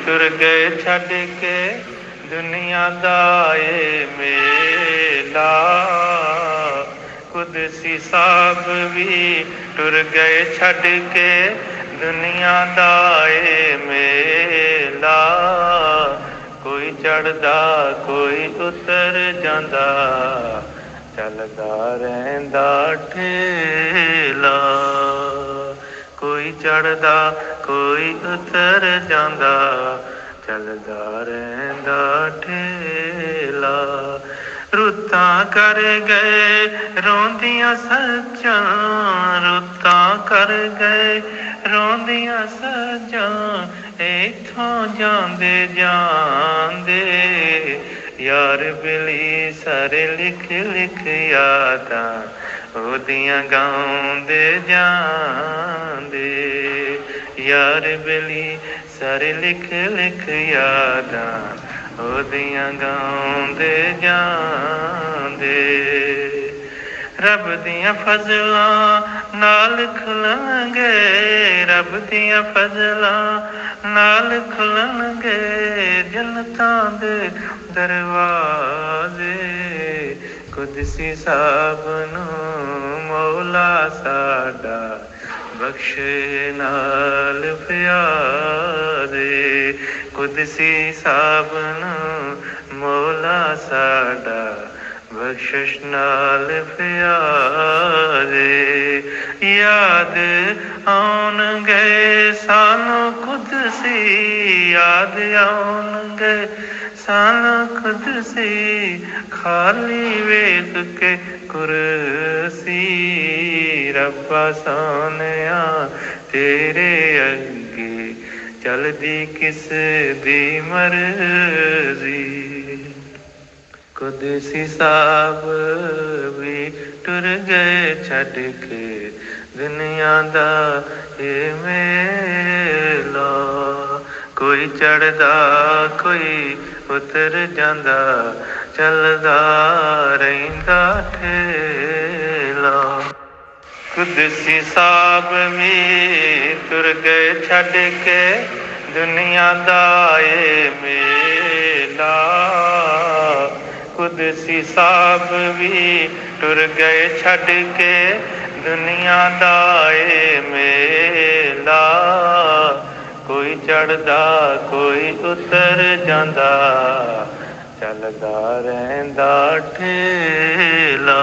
तुर गए छड़ के दुनिया दा ए मेला। कुदसी साहब भी तुर गए छड़ के दुनिया दा ए मेला। कोई चढ़दा कोई उतर जांदा चलदा रहिंदा ठेला। कोई चढ़दा कोई उतर जांदा चलदा रहिंदा ठेला। रुत्तां कर गए रोंदियां सज्जां, रुत्तां कर गए रोंदियां सज्जां, इत्थों जांदे जांदे यार बिली सारे लिख लिख यादां ओदियां गाउंदे जांदे। यार बिली सारे लिख लिख यादां ओदियां गाउंदे जांदे। रब दियां फजलां नाल खुलणगे, रब दियां फजलां नाल खुलणगे जन्नतां दे दरवाजे। कुदसी साहब नूं मौला साडा बख्शे नाल प्यारे। कुदसी साहब नूं मौला साडा बख्शिश नाल प्यारे। याद आउणगे सानूं कुदसी, याद आउणगे सानूं कुदसी, खाली वेख के कुरसी। रब्बा सोनिया तेरे अगे चलदी किस दी मर्जी। कुदसी साहब भी तुर गए छड़ के दुनिया दा ए मेला। कोई चढ़दा कोई उतर जांदा चलदा रहिंदा ठेला। कुदसी साहब भी तुर गए छड़ के दुनिया दा ए मेला। कुदसी साहब भी तुर गए छड़ के दुनिया दा ए मेला। कोई चढ़दा कोई उतर जांदा चलदा रहिंदा ठेला।